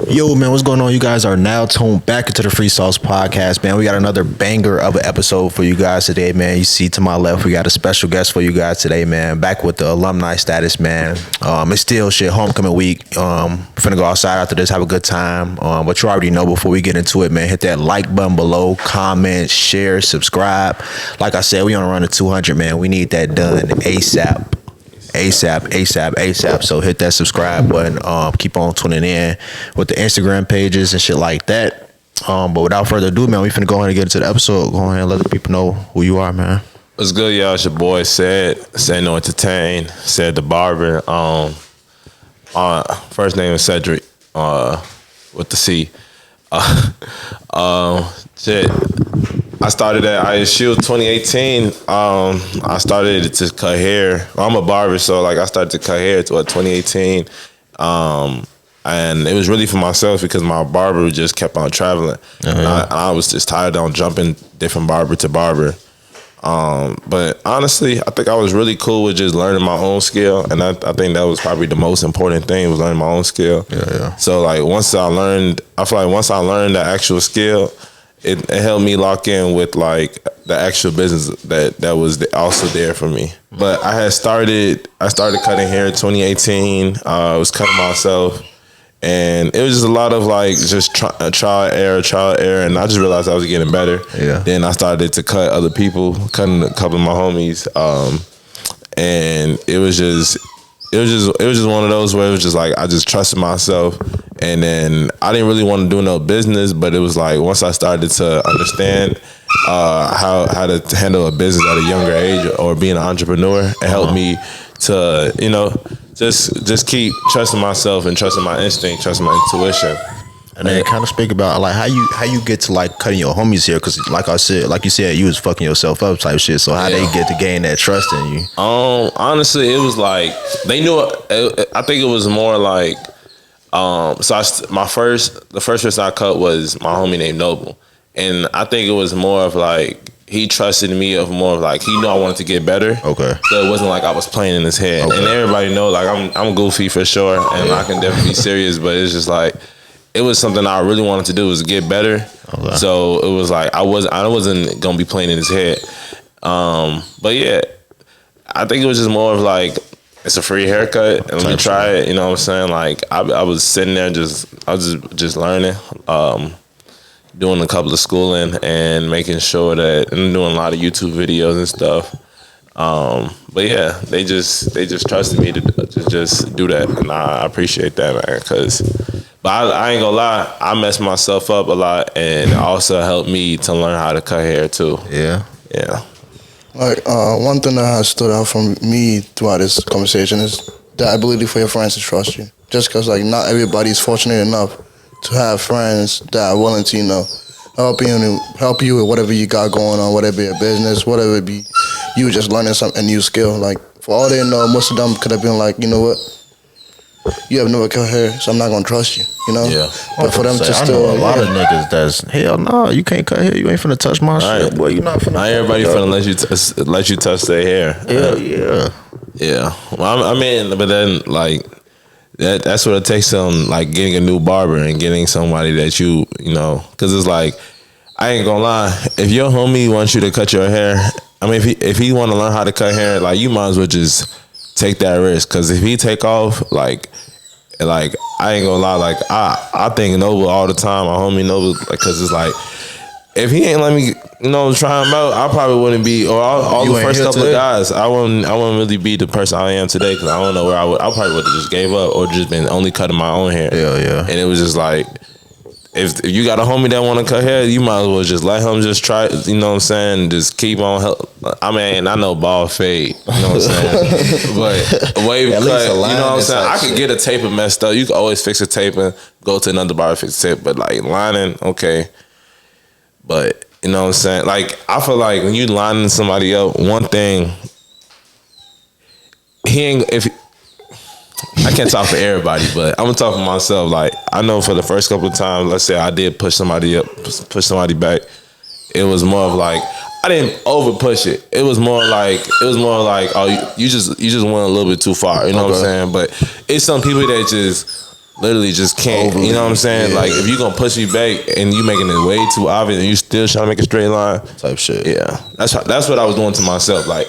Yo, man, what's going on? You guys are now tuned back into the Free Sauce Podcast, man. We got another banger of an episode for you guys today, man. You see to my left, we got a special guest for you guys today, man. Back with the alumni status, man. It's still homecoming week. Finna go outside after this, have a good time. But you already know before we get into it, man, hit that like button below, comment, share, subscribe. Like I said, we on a run to 200, man. We need that done ASAP. So hit that subscribe button. Keep on tuning in with the Instagram pages and shit like that. But without further ado, man, we finna go ahead and get into the episode. Go ahead and let the people know who you are, man. What's good, y'all? It's your boy Cednoentertain, Ced the Barber. First name is Cedric, with the C. Shit. I started at ISU 2018. I started to cut hair. I'm a barber, so I started to cut hair 2018. And it was really for myself because my barber just kept on traveling. I was just tired on jumping different barber to barber. But honestly, I think I was really cool with just learning my own skill, and I think that was probably the most important thing, was learning my own skill. So once I learned the actual skill, it helped me lock in with the actual business that was also there for me. But I started cutting hair in 2018. I was cutting myself, and it was just a lot of trial error, and I just realized I was getting better. Then I started to cut other people, cutting a couple of my homies, and it was just one of those where it was just I just trusted myself. And then I didn't really want to do no business, but it was once I started to understand how to handle a business at a younger age, or being an entrepreneur, it helped me to just keep trusting myself and trusting my instinct, trusting my intuition. And then kind of speak about how you get to cutting your homies here, because like you said, you was fucking yourself up type shit. So how they get to gain that trust in you? Honestly, it was they knew. I think it was more the first person I cut was my homie named Noble, and I think it was more of he trusted me, of more of he knew I wanted to get better. Okay. So it wasn't I was playing in his head. Okay. And everybody know I'm goofy for sure, and I can definitely be serious, but it's just it was something I really wanted to do, was get better. Okay. So it was I wasn't gonna be playing in his head. But yeah, I think it was just more of it's a free haircut, and let me try it. You know what I'm saying? I was sitting there, I was just learning, doing a couple of schooling, and making sure that, and doing a lot of YouTube videos and stuff. But yeah, they just trusted me to just do that, and I appreciate that, man. But I ain't gonna lie, I messed myself up a lot, and it also helped me to learn how to cut hair too. Yeah. One thing that has stood out from me throughout this conversation is the ability for your friends to trust you. Just because not everybody's fortunate enough to have friends that are willing to help you with whatever you got going on, whatever your business, whatever it be, you just learning a new skill. For all they know, most of them could have been you know what, you have never cut hair, so I'm not gonna trust you. Yeah. But for them to still, I know a lot of niggas that's hell no, you can't cut hair. You ain't finna touch my shit, boy. You not finna. Not everybody finna let you touch their hair. Yeah. Well, I mean, but then that's what it takes on getting a new barber and getting somebody that you know, because it's I ain't gonna lie, if your homie wants you to cut your hair, I mean, if he want to learn how to cut hair, you might as well just take that risk, because if he take off, I ain't gonna lie, I think Noble all the time, my homie Noble, because it's if he ain't let me, try him out, I probably wouldn't be, or all the first couple of guys, I wouldn't really be the person I am today, because I don't know where I probably would have just gave up, or just been only cutting my own hair. Yeah. And it was just if you got a homie that want to cut hair, you might as well just let him just try, you know what I'm saying, just keep on. I mean, I know ball fade, you know what I'm saying, but wave cut, you know what I'm saying, I could get a taper messed up, you can always fix a taper, go to another barber, fix a tape, but lining, okay, but you know what I'm saying, I feel when you lining somebody up, one thing, I can't talk for everybody, but I'm gonna talk for myself. I know for the first couple of times, let's say I did push somebody up, push somebody back, it was more of I didn't over push it. It was more oh, you just went a little bit too far. You know what I'm saying? But it's some people that just literally just can't. Overly, you know what I'm saying? yeah. Like if you gonna push me back and you making it way too obvious and you still trying to make a straight line type shit. Yeah, that's what I was doing to myself. Like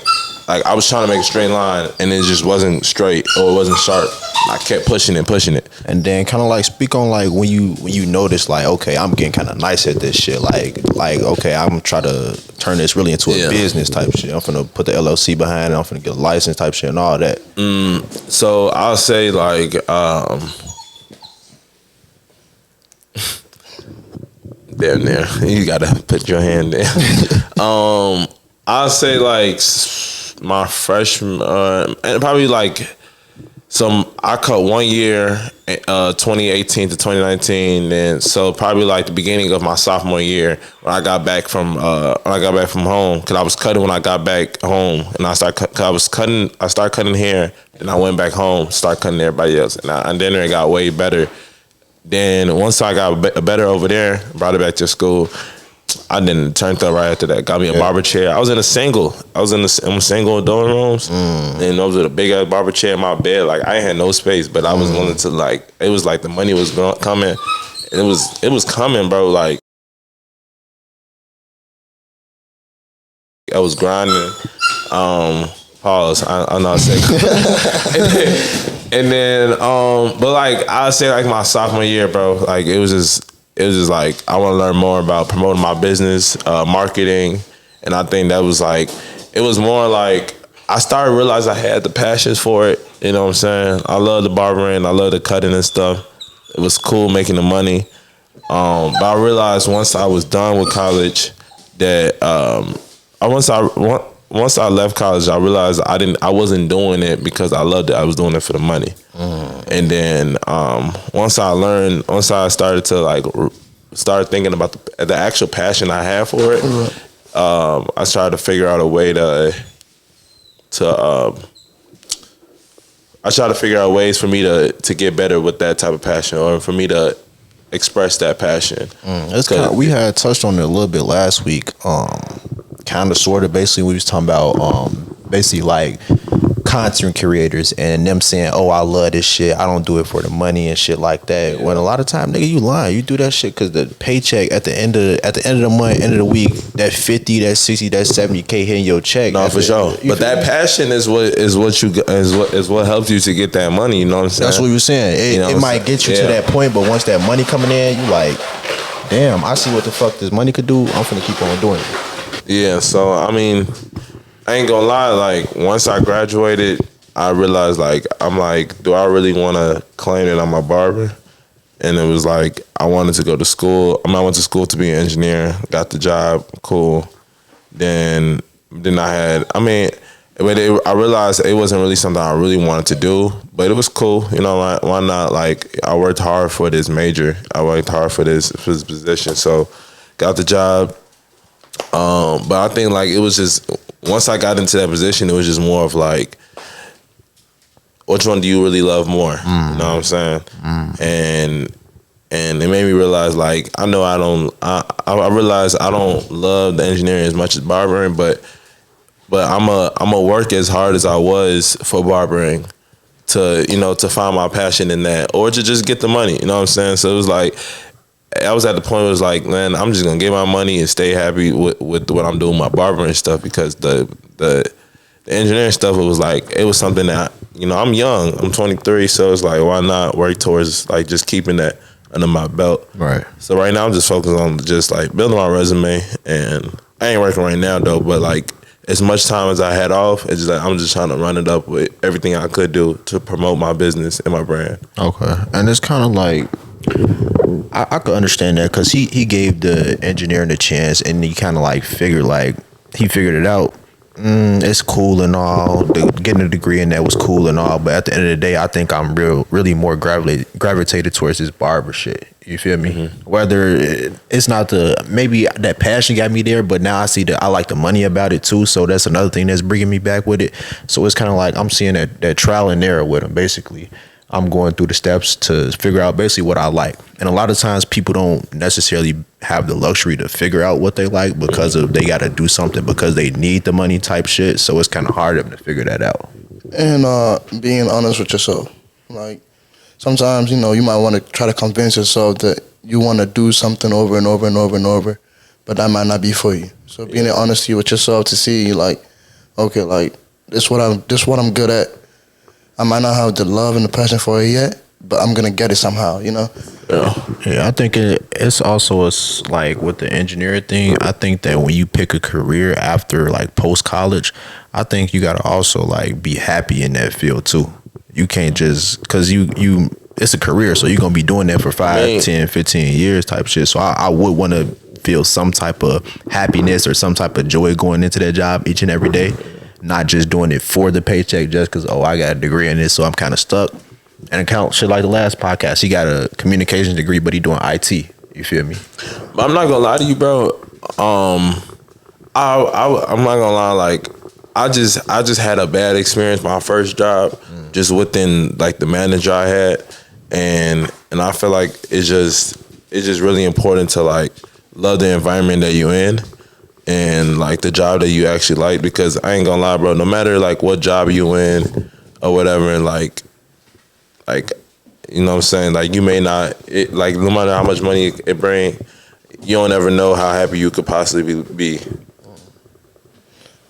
I was trying to make a straight line and it just wasn't straight or it wasn't sharp. I kept pushing it. And then kind of like speak on like when you notice like, okay, I'm getting kind of nice at this shit. Like okay, I'm trying to turn this really into a business type shit. I'm finna put the LLC behind it. I'm finna get a license type shit and all that. So I'll say like damn near. You gotta put your hand there. I'll say like my freshman and probably like I cut 1 year 2018 to 2019, and so probably like the beginning of my sophomore year when I got back from home, because I was cutting when I got back home, and I started cutting hair, and I went back home, started cutting everybody else, and then it got way better. Then once I got better over there, brought it back to school, I then turned up right after that. Got me a barber chair. I was in a single dorm rooms, and those with a big ass barber chair in my bed. Like I ain't had no space, but I was willing to like. It was like the money was coming. It was coming, bro. Like I was grinding. Pause. I know I said. and then, but like I say, like my sophomore year, bro. Like it was just like I want to learn more about promoting my business, marketing, and I think that was like it was more like I started to realize I had the passions for it. You know what I'm saying? I love the barbering, I love the cutting and stuff. It was cool making the money, but I realized once I was done with college that once I left college, I realized I wasn't doing it because I loved it. I was doing it for the money. And then once I started to start thinking about the actual passion I have for it, I started to figure out a way I try to figure out ways for me to get better with that type of passion, or for me to express that passion. We had touched on it a little bit last week. Kind of, sort of, basically, we was talking about basically like content creators and them saying, "Oh, I love this shit. I don't do it for the money and shit like that." Yeah. When a lot of time, nigga, you lying. You do that shit because the paycheck at the end of the month, end of the week, that 50, that 60, that 70K hitting your check. No, for sure. But that passion is what helps you to get that money. You know what I'm saying? That's what we were saying. It might get you to that point, but once that money coming in, you like, damn, I see what the fuck this money could do. I'm finna keep on doing it. Yeah, so I mean, I ain't gonna lie, like once I graduated, I realized like I'm like, do I really wanna claim that I'm a barber? And it was like I wanted to go to school. I went to school to be an engineer, got the job, cool. Then I realized it wasn't really something I really wanted to do, but it was cool. You know, why not? Like I worked hard for this major. I worked hard for this position, so got the job. But I think like it was just once I got into that position, it was just more of like, which one do you really love more? You know what I'm saying? And it made me realize like I realized I don't love the engineering as much as barbering, but I'm a work as hard as I was for barbering to find my passion in that, or to just get the money. You know what I'm saying? So it was like, I was at the point where it was like, man, I'm just gonna get my money and stay happy with what I'm doing, my barbering stuff, because the engineering stuff, it was something that, I'm young, I'm 23, so it's like, why not work towards like just keeping that under my belt? Right. So right now I'm just focused on just like building my resume, and I ain't working right now though, but like as much time as I had off, it's just like I'm just trying to run it up with everything I could do to promote my business and my brand. Okay. And it's kind of like, I could understand that, because he gave the engineering a chance, and he kind of like figured it out. It's cool and all. Getting a degree in that was cool and all, but at the end of the day, I think I'm really more gravitated towards this barber shit. You feel me? Mm-hmm. Whether it's not maybe that passion got me there, but now I see that I like the money about it too. So that's another thing that's bringing me back with it. So it's kind of like I'm seeing that trial and error with him, basically. I'm going through the steps to figure out basically what I like. And a lot of times people don't necessarily have the luxury to figure out what they like because they got to do something because they need the money type shit. So it's kind of hard for them to figure that out. And being honest with yourself. Like, sometimes, you might want to try to convince yourself that you want to do something over and over and over and over, but that might not be for you. So being in honesty with yourself to see, like, okay, like, this what I'm good at. I might not have the love and the passion for it yet, but I'm gonna get it somehow, Yeah, I think it's also like with the engineering thing. I think that when you pick a career after like post college, I think you gotta also like be happy in that field too. You can't just because you it's a career, so you're gonna be doing that for 5, 10, 15 years type shit. So I would want to feel some type of happiness or some type of joy going into that job each and every day, not just doing it for the paycheck just because I got a degree in this, so I'm kind of stuck. And account shit like the last podcast, he got a communications degree, but he doing IT. You feel me? But I'm not gonna lie to you, bro. I'm not gonna lie. Like, I just had a bad experience my first job, just within like the manager I had, and I feel like it's just really important to like love the environment that you're in and like the job that you actually like. Because I ain't gonna lie, bro. No matter like what job you in or whatever, and like you know what I'm saying, like you may not like no matter how much money it bring, you don't ever know how happy you could possibly be.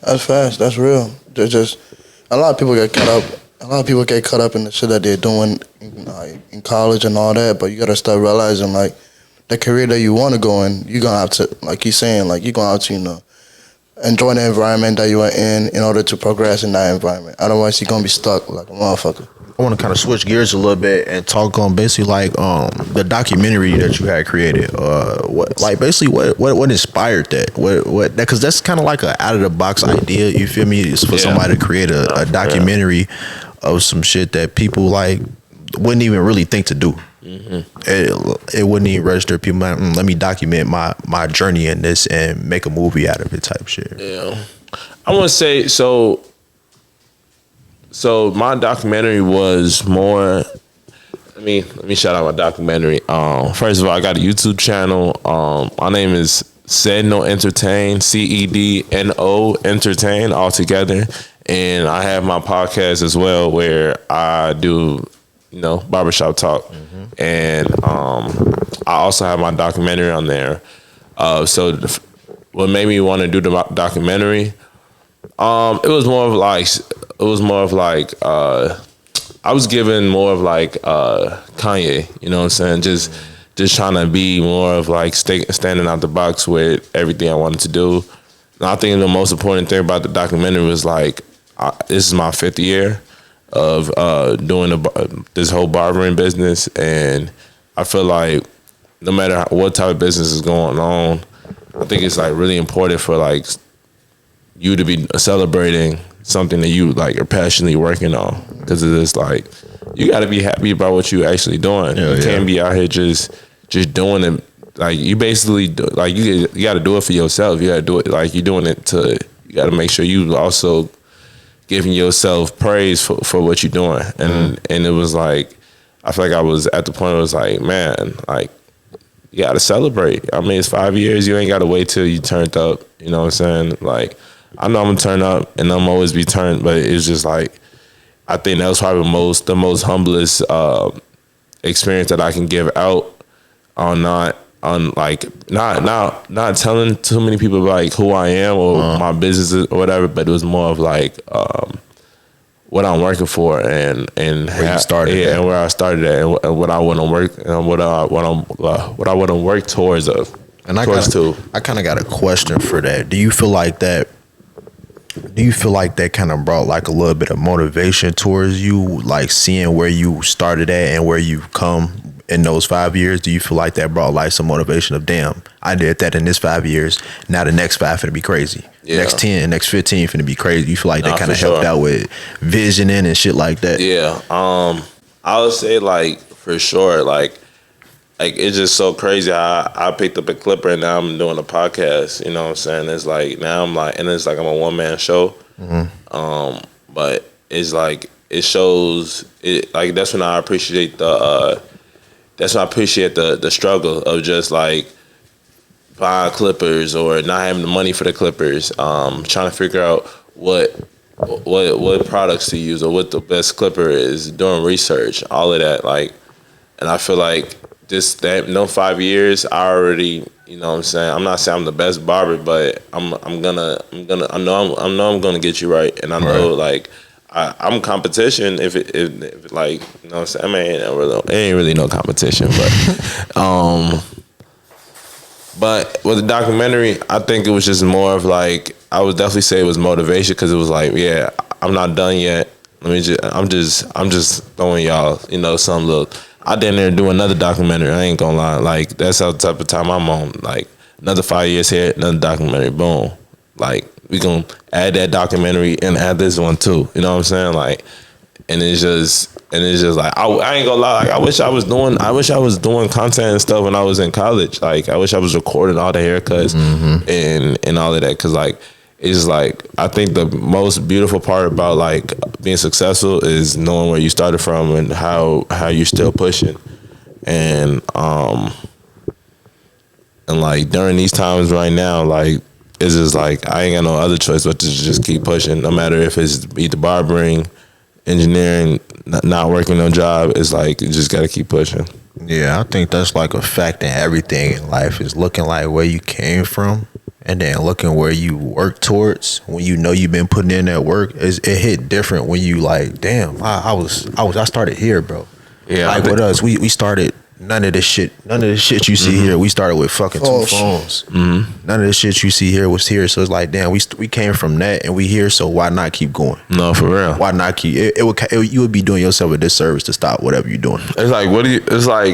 That's fast. That's real. There's just a lot of people get caught up. A lot of people get caught up in the shit that they're doing in college and all that. But you gotta start realizing like the career that you want to go in, you're gonna have to, like he's saying, like you're gonna have to enjoy the environment that you are in order to progress in that environment. Otherwise, you're gonna be stuck like a motherfucker. I want to kind of switch gears a little bit and talk on basically like the documentary that you had created. What inspired that? What because that's kind of like a out of the box idea. You feel me? It's for somebody to create a documentary of some shit that people like wouldn't even really think to do. It wouldn't even register. People like, let me document my journey in this and make a movie out of it type shit. Yeah, I want to say so. So my documentary was more. Let me shout out my documentary. First of all, I got a YouTube channel. My name is Cednoentertain, Cedno Entertain all together, and I have my podcast as well where I do, barbershop talk, and I also have my documentary on there. So what made me want to do the documentary? It was more of like I was given more of like Kanye, you know what I'm saying? Just trying to be more of like standing out the box with everything I wanted to do. And I think the most important thing about the documentary was like this is my 5th year of doing this whole barbering business, and I feel like no matter what type of business is going on, I think it's like really important for like you to be celebrating something that you like are passionately working on, because it's like you got to be happy about what you actually doing. You can't be out here just doing it. Like you basically like you got to do it for yourself. You got to do it like you're doing it to. You got to make sure you also giving yourself praise for what you're doing. And it was like I feel like I was at the point where it was like, man, like you got to celebrate. I mean, it's 5 years. You ain't got to wait till you turned up. You know what I'm saying? Like. I know I'm gonna turn up and I'm always be turned, but it's just like I think that was probably the most humblest experience that I can give out on not telling too many people like who I am or my business or whatever, but it was more of like what I'm working for and where you started and where I started at and what I want to work and what I want to work towards of. And I kind of got a question for that. Do you feel like that kind of brought like a little bit of motivation towards you, like seeing where you started at and where you've come in those 5 years? Do you feel like that brought like some motivation of, damn, I did that in this 5 years. Now the next 5 finna be crazy. Yeah. Next 10, next 15 finna be crazy. You feel like that kind of helped out with visioning and shit like that? Yeah. I would say like for sure, like it's just so crazy how I picked up a clipper and now I'm doing a podcast. You know what I'm saying? It's like now I'm like, and it's like I'm a one-man show. But it's like it shows it like that's when I appreciate the struggle of just like buying clippers or not having the money for the clippers. Trying to figure out what what products to use or what the best clipper is, doing research, all of that. Like, and I feel like just that 5 years, I already, you know what I'm saying? I'm not saying I'm the best barber, but I'm gonna I know I'm gonna get you right, and I know like I'm competition if like, you know what I'm saying? I mean, it ain't really no competition, but with the documentary, I think it was just more of like, I would definitely say it was motivation, because it was like, yeah, I'm not done yet. I'm just throwing y'all, you know, some little. I didn't there do another documentary. I ain't gonna lie, like that's how the type of time I'm on. Like another 5 years here, another documentary, boom. Like we gonna add that documentary and add this one too. You know what I'm saying? Like, and it's just like I ain't gonna lie. Like I wish I was doing content and stuff when I was in college. Like I wish I was recording all the haircuts and all of that, because like it's like, I think the most beautiful part about like being successful is knowing where you started from and how you're still pushing, and like during these times right now, like it's just like I ain't got no other choice but to just keep pushing, no matter if it's either barbering, engineering, not working no job. It's like you just got to keep pushing. Yeah, I think that's like a fact in everything in life, is looking like where you came from and then looking where you work towards. When you know you've been putting in that work, it hit different when you like, damn, I started here, bro. Yeah, like with us, we started none of this shit you see here. We started with fucking 2 phones. None of this shit you see here was here. So it's like, damn, we came from that and we here. So why not keep going? No, for real. Why not keep? You would be doing yourself a disservice to stop whatever you're doing. It's like,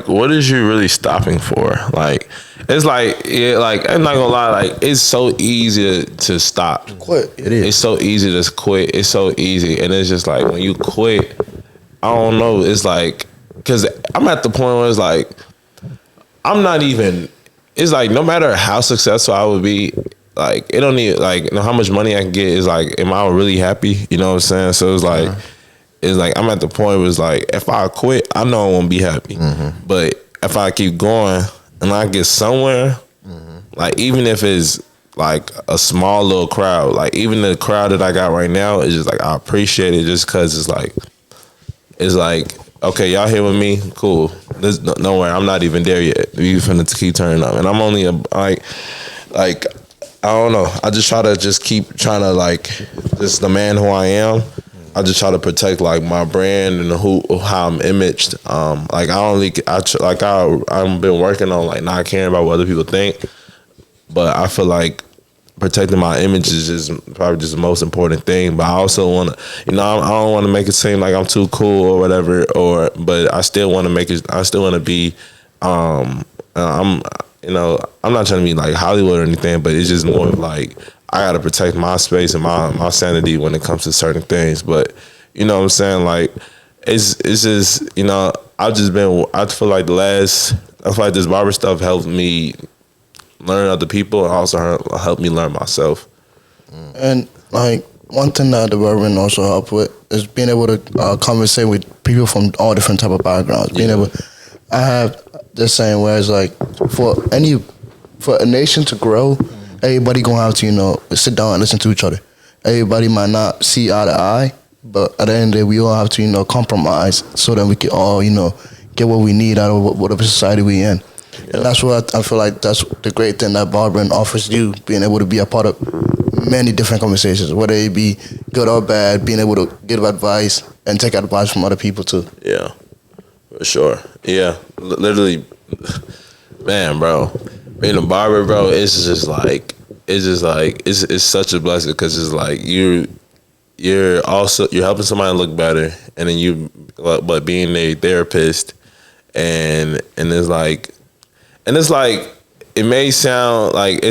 what is you really stopping for? Like, it's like, yeah, like I'm not gonna lie, like it's so easy to stop. Quit. It is. It's so easy to quit. It's so easy, and it's just like when you quit, I don't know. It's like, because I'm at the point where it's like, I'm not even. It's like no matter how successful I would be, like it don't need like how much money I can get. Is like, am I really happy? You know what I'm saying? So it's like. It's like I'm at the point where it's like, if I quit, I know I won't be happy. But if I keep going and I get somewhere, like even if it's like a small little crowd, like even the crowd that I got right now is just like, I appreciate it just because it's like, okay, y'all here with me, cool. No worry, I'm not even there yet. We finna keep turning up, and I'm only like I don't know. I just try to just keep trying to like just the man who I am. I just try to protect like my brand and how I'm imaged. Like I've been working on like not caring about what other people think, but I feel like protecting my image is just probably just the most important thing. But I also want to, you know, I don't want to make it seem like I'm too cool or whatever. But I still want to make it. I still want to be. I'm not trying to be like Hollywood or anything, but it's just more of like, I gotta protect my space and my sanity when it comes to certain things. But you know what I'm saying? Like it's just, you know, I feel like this barber stuff helped me learn other people and also helped me learn myself. And like one thing that the barbering also helped with is being able to conversate with people from all different type of backgrounds. I have this saying where it's like, for a nation to grow, everybody gonna have to, you know, sit down and listen to each other. Everybody might not see eye to eye, but at the end of the day, we all have to, you know, compromise so that we can all, you know, get what we need out of whatever society we in. Yeah. And that's what I feel like that's the great thing that barbering offers you, being able to be a part of many different conversations, whether it be good or bad, being able to give advice and take advice from other people too. Yeah, for sure. Yeah, literally, man, bro. Being a barber, bro, it's such a blessing, because it's like you're helping somebody look better, and then but being a therapist, and it's like it may sound like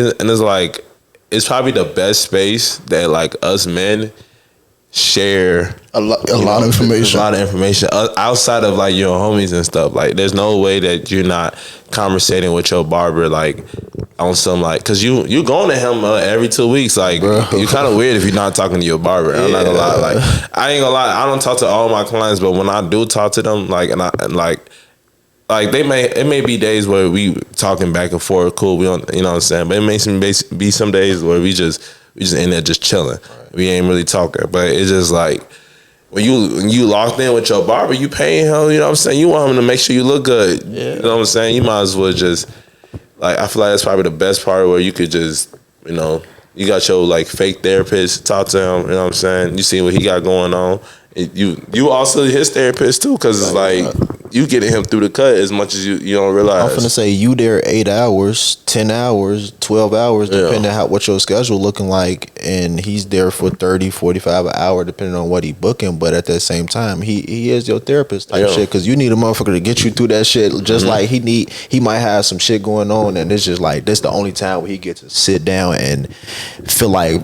it's probably the best space that like us men share a lot of information. A lot of information outside of like your homies and stuff. Like, there's no way that you're not conversating with your barber like on some like, because you going to him every 2 weeks. Like, you're kind of weird if you're not talking to your barber. I'm not gonna lie. Like, I ain't gonna lie. I don't talk to all my clients, but when I do talk to them, like, it may be days where we talking back and forth, cool. We don't, you know what I'm saying. But it may be some days where we just in there just chilling. Right. We ain't really talking, but it's just like when you locked in with your barber, you paying him. You know what I'm saying? You want him to make sure you look good. Yeah. You know what I'm saying? You might as well just like I feel like that's probably the best part where you could just you got your like fake therapist, talk to him. You know what I'm saying? You see what he got going on. You also his therapist too, because it's like you getting him through the cut as much as you don't realize. I'm finna say you there 8 hours, 10 hours, 12 hours, depending on what your schedule looking like, and he's there for 30, 45 an hour, depending on what he booking. But at that same time, he is your therapist type shit, because you need a motherfucker to get you through that shit. Just like he might have some shit going on, and it's just like this the only time where he gets to sit down and feel like.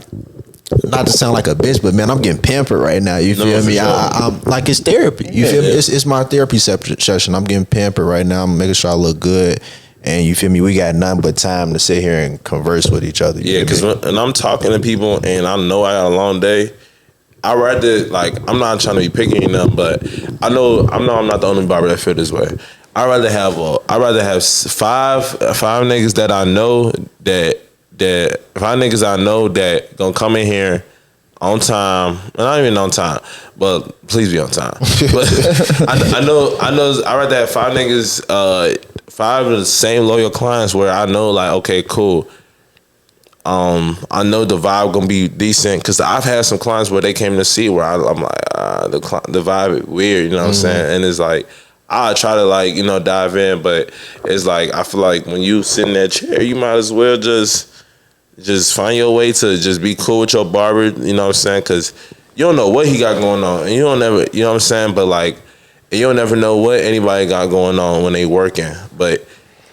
Not to sound like a bitch, but man, I'm getting pampered right now. You feel me? Sure. I'm like it's therapy. You feel me? It's my therapy session. I'm getting pampered right now. I'm making sure I look good, and you feel me? We got nothing but time to sit here and converse with each other. Yeah, because when I'm talking to people, and I know I got a long day. I rather like I'm not trying to be picky or nothing, but I know I'm not the only barber that feel this way. I'd rather have five niggas that I know that 5 niggas I know that gonna come in here on time. Not even on time, but please be on time. But I know I'd rather have 5 niggas, 5 of the same loyal clients where I know like, okay, cool. I know the vibe gonna be decent, because I've had some clients where they came to see where I'm like, the vibe is weird, you know what I'm saying? And it's like I try to like dive in, but it's like I feel like when you sit in that chair, you might as well just find your way to just be cool with your barber, you know what I'm saying? Because you don't know what he got going on, and you don't never, you know what I'm saying? But like, you don't never know what anybody got going on when they working. But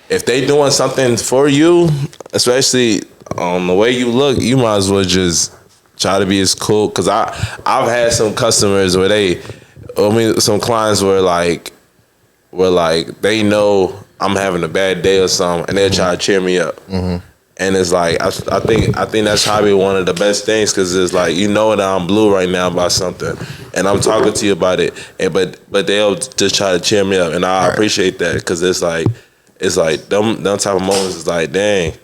if they doing something for you, especially on the way you look, you might as well just try to be as cool. Because I've had some customers where some clients were like they know I'm having a bad day or something, and they'll try to cheer me up. Mm-hmm. And it's like I think that's probably one of the best things, because it's like that I'm blue right now about something, and I'm talking to you about it, and but they'll just try to cheer me up, and I appreciate that, because it's like them type of moments is like, dang,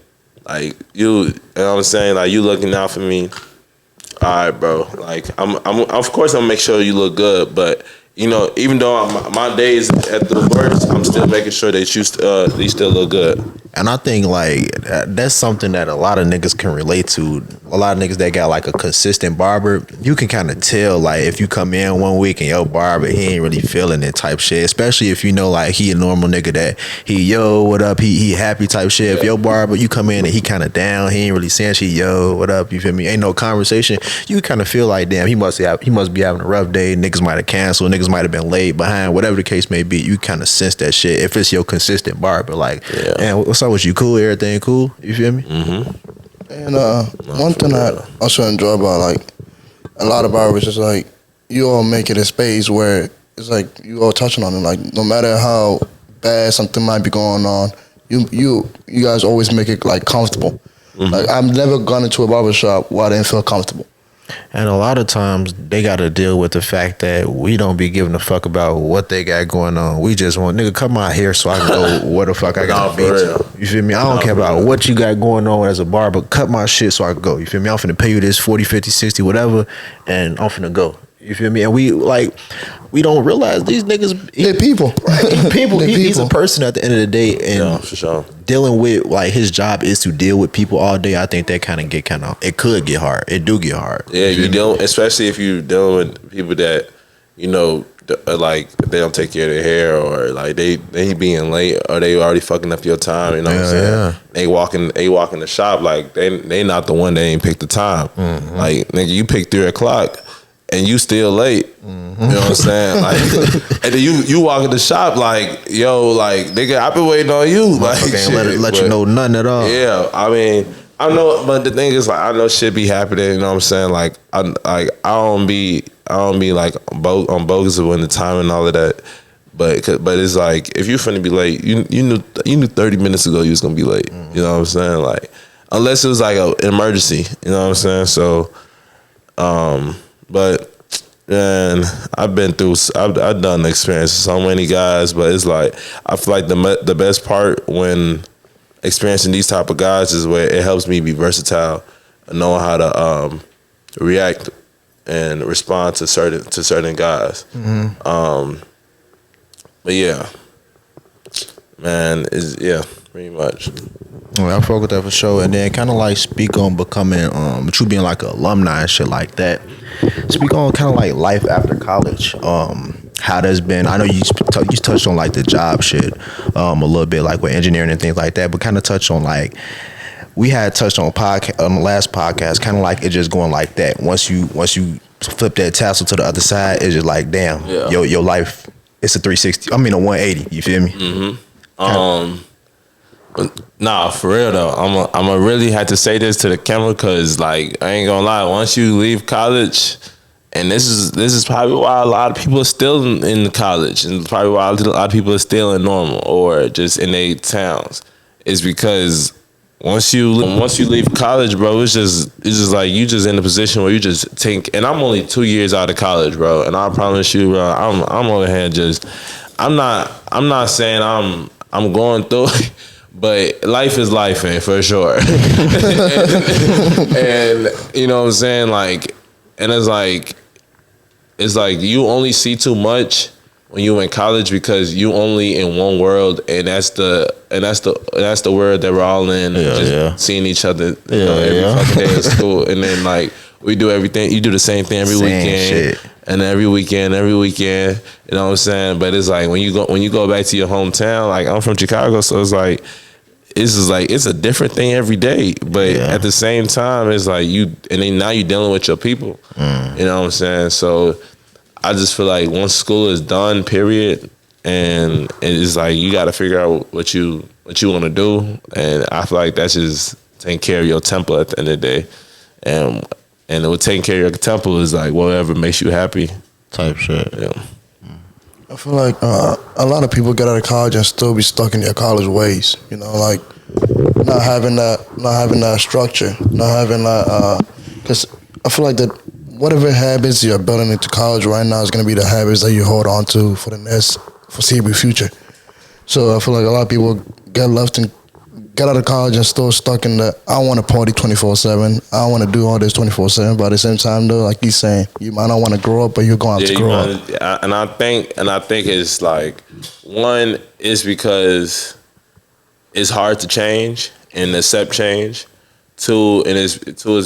like you know what I'm saying, like you looking out for me. All right, bro. Like I'm of course I'm gonna make sure you look good, but even though my days at the worst, I'm still making sure that you still look good. And I think like that's something that a lot of niggas can relate to. A lot of niggas that got like a consistent barber, you can kind of tell like if you come in one week and your barber he ain't really feeling it type shit. Especially if like he a normal nigga that he what up, he happy type shit. Yeah. If your barber you come in and he kind of down, he ain't really saying shit, what up, you feel me? Ain't no conversation. You kind of feel like damn, he must be having a rough day. Niggas might have canceled. Niggas might have been laid behind. Whatever the case may be, you kind of sense that shit if it's your consistent barber. Like, man, what's up with you? Cool? Everything cool? You feel me? Mm-hmm. And one thing I also enjoy about like a lot of barbers is like you all make it a space where it's like you all touching on it. Like no matter how bad something might be going on, you guys always make it like comfortable. Mm-hmm. Like I've never gone into a barbershop where I didn't feel comfortable. And a lot of times they got to deal with the fact that we don't be giving a fuck about what they got going on. We just want, nigga, cut my hair so I can go where the fuck I got to be to. You feel me? I don't care about what you got going on as a barber. Cut my shit so I can go. You feel me? I'm finna pay you this 40, 50, 60, whatever, and I'm finna go. You feel me? And we don't realize these niggas. They're people. Right? He's a person at the end of the day. And for sure. Dealing with, like, his job is to deal with people all day. I think that it could get hard. It do get hard. Yeah, especially if you dealing with people that, like, they don't take care of their hair, or like they being late, or they already fucking up your time. You know what I'm saying? Yeah. They walk in the shop like they not the one that ain't picked the time. Mm-hmm. Like, nigga, you picked 3:00. And you still late, mm-hmm. You know what I'm saying? Like, and then you walk in the shop like, yo, like, nigga, I've been waiting on you. Like, shit, let you know nothing at all. Yeah, I mean, I know, but the thing is, like, I know shit be happening. You know what I'm saying? Like, I don't be like on bogus when the time and all of that. But it's like, if you finna be late, you knew 30 minutes ago you was gonna be late. Mm-hmm. You know what I'm saying? Like, unless it was like an emergency. You know what I'm saying? So, but man, I've done the experience with so many guys, but it's like I feel like the best part when experiencing these type of guys is where it helps me be versatile, knowing how to react and respond to certain guys. But yeah, man, pretty much. Well, I fuck with that for sure. And then kind of like speak on becoming, with you being like an alumni and shit like that. Speak on kind of like life after college. How that's been. I know you touched on like the job shit a little bit, like with engineering and things like that. But kind of touch on like we had touched on the last podcast, kind of like it just going like that. Once you flip that tassel to the other side, it's just like damn, your life. It's a 360. I mean a 180. You feel me? Nah, for real though. I'ma really have to say this to the camera because like I ain't gonna lie. Once you leave college, and this is probably why a lot of people are still in college, and probably why a lot of people are still in normal or just in their towns, is because once you leave college, bro, it's just like you just in a position where you just think. And I'm only 2 years out of college, bro, and I promise you, bro, I'm over here just. I'm not saying I'm going through it. But life is life, man, for sure. and you know what I'm saying? Like, and it's like you only see too much when you in college because you only in one world, and that's the world that we're all in. Seeing each other every fucking day at school, and then like we do everything. You do the same thing every weekend. Shit. And every weekend, you know what I'm saying? But it's like when you go back to your hometown, like I'm from Chicago, so it's a different thing every day. But at the same time, it's like now you're dealing with your people. You know what I'm saying? So I just feel like once school is done, period, and it's like you got to figure out what you want to do, and I feel like that's just taking care of your temple at the end of the day, and with taking care of your temple is like whatever makes you happy type shit. Yeah. I feel like a lot of people get out of college and still be stuck in their college ways. You know, like not having that structure, not having that. Because I feel like that whatever habits you're building into college right now is going to be the habits that you hold on to for the next foreseeable future. So I feel like a lot of people get out of college and still stuck in the I want to party 24/7. I want to do all this 24/7. But at the same time, though, like he's saying, you might not want to grow up, but you're going to have to grow up. And I think it's like one is because it's hard to change and accept change. Two is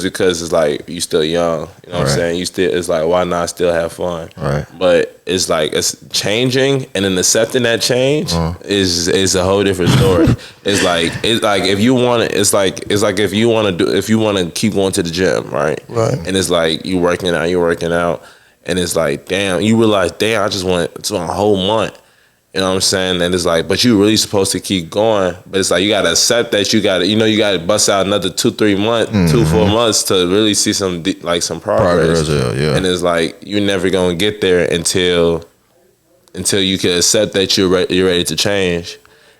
because it's like you still young. You know what I'm saying? It's like why not still have fun? Right. But it's like it's changing and then accepting that change is a whole different story. It's like if you want to, it's like if you want to keep going to the gym, right? Right. And it's like you're working out, and it's like damn, you realize I just went to a whole month. You know what I'm saying? And it's like, but you're really supposed to keep going. But it's like you gotta accept that you gotta bust out another 2-3 months, 2-4 months to really see some progress. And it's like you're never gonna get there until you can accept that you're ready to change.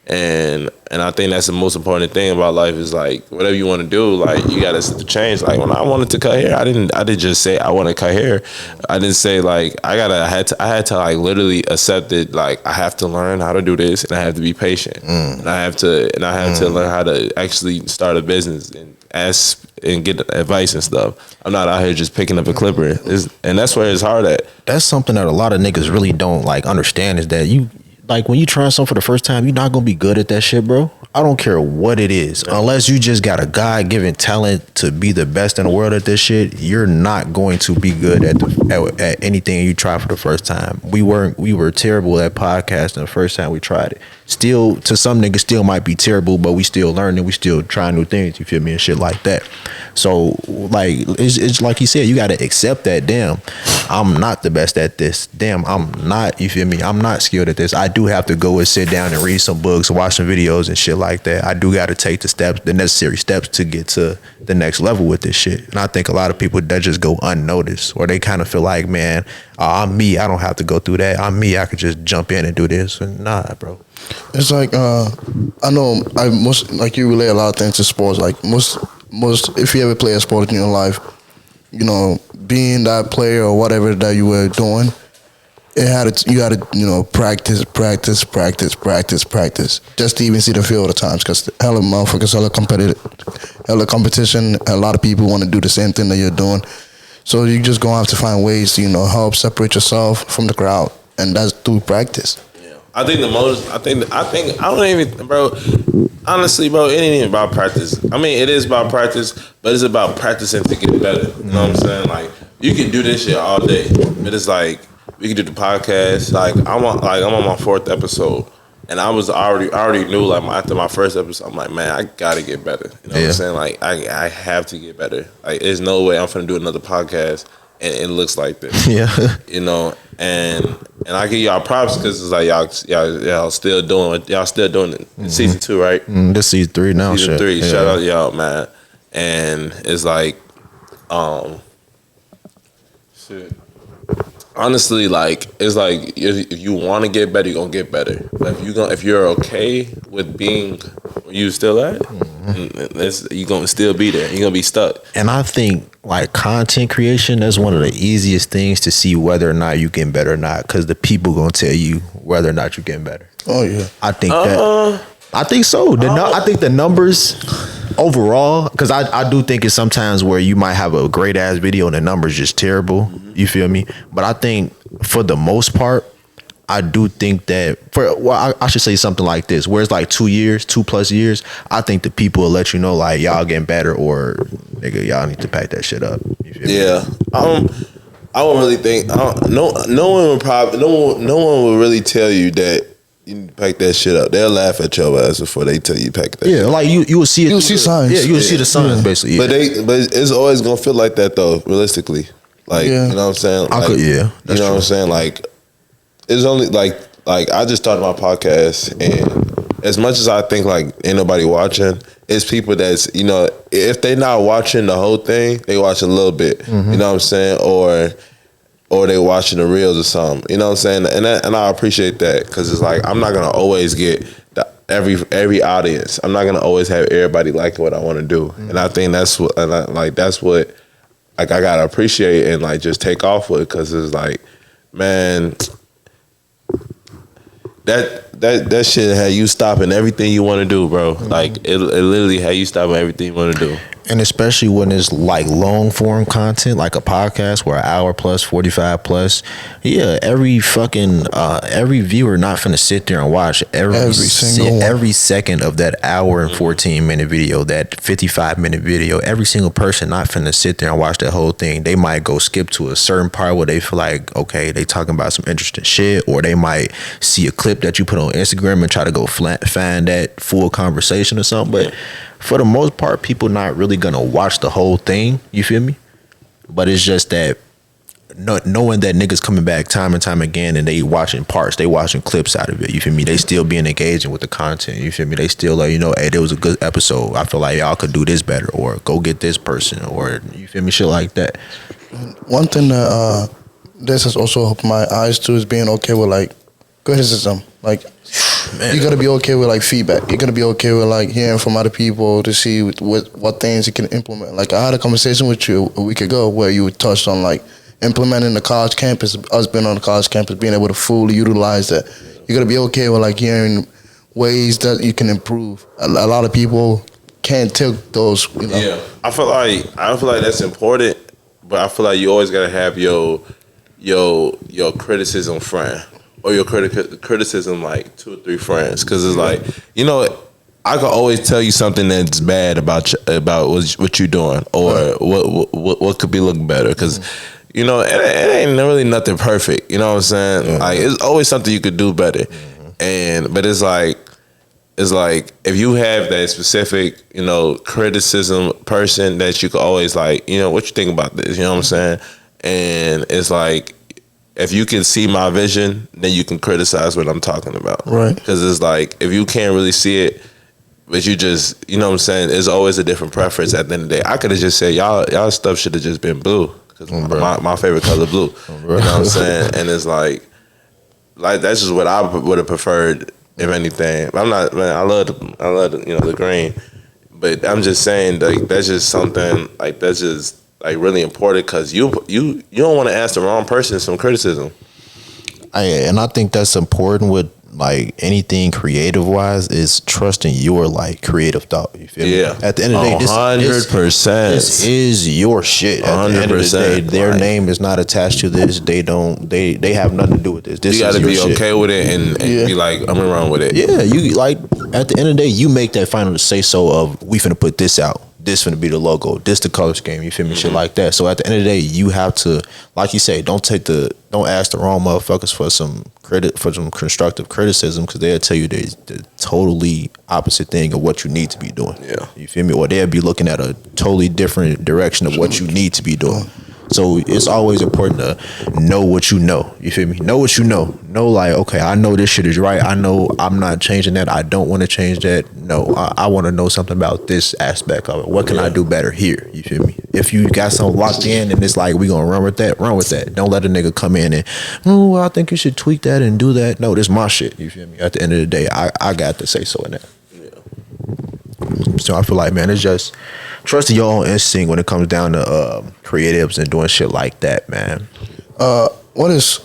And I think that's the most important thing about life is like whatever you want to do, like you gotta accept the change. Like when I wanted to cut hair, I didn't just say I want to cut hair. I didn't say like I had to like literally accept it. Like I have to learn how to do this, and I have to be patient, and I have to learn how to actually start a business and ask and get advice and stuff. I'm not out here just picking up a clipper, and that's where it's hard at. That's something that a lot of niggas really don't like understand is that you. Like when you try something for the first time, you're not gonna be good at that shit, bro. I don't care what it is, unless you just got a God-given talent to be the best in the world at this shit. You're not going to be good at anything you try for the first time. We were terrible at podcasting the first time we tried it. Still, to some niggas, still might be terrible, but we still learning. We still trying new things. You feel me and shit like that. So like it's like he said, you got to accept that. Damn, I'm not the best at this. Damn, I'm not. You feel me? I'm not skilled at this. I do have to go and sit down and read some books, watch some videos and shit like that. I do got to take the necessary steps to get to the next level with this shit. And I think a lot of people that just go unnoticed, or they kind of feel like, man, I'm me. I don't have to go through that. I'm me. I could just jump in and do this. And nah, bro. It's like I know like you relate a lot of things to sports. Like most if you ever play a sport in your life, you know, being that player or whatever that you were doing, you had to practice just to even see the field at times, because hella motherfuckers hella hella competition. A lot of people want to do the same thing that you're doing. So you just gonna have to find ways to, help separate yourself from the crowd, and that's through practice. I think the most. I think. I don't even, bro. Honestly, bro, it ain't even about practice. I mean, it is about practice, but it's about practicing to get better. You know what I'm saying? Like, you can do this shit all day, but it's like we can do the podcast. Like, I'm on my 4th episode, and I already knew, like, after my first episode, I'm like, man, I gotta get better. You know what I'm saying? Like, I have to get better. Like, there's no way I'm finna do another podcast and it looks like this. Yeah. And I give y'all props because it's like y'all still doing it. Mm-hmm. Season 2, right? This season 3 now. Season 3. Yeah. Shout out y'all, man. And it's like, shit. Honestly, like, it's like if you want to get better, you're gonna get better. But if you're okay with being where you still at, you're gonna still be there. You're gonna be stuck. And I think, like, content creation, that's one of the easiest things to see whether or not you getting better or not, because the people gonna tell you whether or not you're getting better. Oh yeah, I think that. I think so. I think the numbers overall, because I do think it's sometimes where you might have a great ass video and the numbers just terrible. You feel me? But I think for the most part, I do think that I should say something like this, where it's like 2+ years, I think the people will let you know, like, y'all getting better, or nigga, y'all need to pack that shit up. You feel me? I don't really think no one would really tell you that you need to pack that shit up. They'll laugh at your ass before they tell you pack that. Yeah, shit. Like you will see it. You'll see signs. Yeah, you'll see the signs basically. Yeah. But it's always gonna feel like that though, realistically. Like, you know what I'm saying? Like, you know what I'm saying? Like, it's only like I just started my podcast, and as much as I think like ain't nobody watching, it's people that's, if they not watching the whole thing, they watching a little bit. Mm-hmm. You know what I'm saying? Or they watching the reels or something. You know what I'm saying? And I appreciate that, because it's like I'm not gonna always get every audience. I'm not gonna always have everybody liking what I want to do. Mm-hmm. And I think that's what I gotta appreciate and like just take off with, because it's like, man, that shit had you stopping everything you want to do, bro. Mm-hmm. Like it literally had you stopping everything you want to do. And especially when it's like long form content, like a podcast where an hour plus, 45 plus, every viewer not finna sit there and watch every second of that hour and 14-minute video, that 55-minute video. Every single person not finna sit there and watch that whole thing. They might go skip to a certain part where they feel like, okay, they talking about some interesting shit, or they might see a clip that you put on Instagram and try to go find that full conversation or something. But for the most part, people not really gonna watch the whole thing. You feel me? But it's just that knowing that niggas coming back time and time again, and they watching parts, they watching clips out of it. You feel me? They still being engaging with the content. You feel me? They still like, hey, there was a good episode. I feel like y'all could do this better, or go get this person, or you feel me? Shit like that. One thing that this has also opened my eyes to is being okay with like criticism. Like, man, you gotta be okay with like feedback. You gotta be okay with like hearing from other people to see what things you can implement. Like, I had a conversation with you a week ago where you touched on like implementing the college campus, us being on the college campus, being able to fully utilize that. You gotta be okay with like hearing ways that you can improve. A lot of people can't take those. Yeah, I feel like that's important, but I feel like you always gotta have your criticism friend. Or your criticism, like 2 or 3 friends, because it's like, I can always tell you something that's bad about what you're doing, or what could be looking better, because it ain't really nothing perfect. You know what I'm saying? Mm-hmm. Like, it's always something you could do better, but it's like if you have that specific criticism person that you could always like, what you think about this? You know what I'm saying? And it's like, if you can see my vision, then you can criticize what I'm talking about. Right. Because it's like, if you can't really see it, but you just, you know what I'm saying, there's always a different preference at the end of the day. I could have just said, y'all stuff should have just been blue. Because my favorite color blue. You know what I'm saying? And it's like that's just what I would have preferred, if anything. But I'm not, man, I love the green. But I'm just saying, like, that's just something, like, that's just like really important, because you don't want to ask the wrong person some criticism. And I think that's important with like anything creative wise is trusting your like creative thought. You feel me? Yeah. At the end of the day, 100%. This is your shit. At the end of the day, their name is not attached to this. They have nothing to do with this. This you got to be shit. okay with it and be like, I'm gonna run with it. Yeah, you like at the end of the day, you make that final say so of we finna put this out. This finna be the logo. This the color scheme. You feel me? Shit like that. So at the end of the day, you have to, like you say, don't ask the wrong motherfuckers for some constructive criticism because they'll tell you the totally opposite thing of what you need to be doing. Yeah. You feel me? Or they'll be looking at a totally different direction of what you need to be doing. So it's always important to know what you know. You feel me? Know what you know. Know like, okay, I know this shit is right. I know I'm not changing that. I don't want to change that. No, I want to know something about this aspect of it. What can I do better here? You feel me? If you got something locked in and it's like, we going to run with that, run with that. Don't let a nigga come in and, well, I think you should tweak that and do that. No, this is my shit. You feel me? At the end of the day, I got to say so in that. So I feel like, man, it's just trusting your own instinct when it comes down to creatives and doing shit like that, man. What is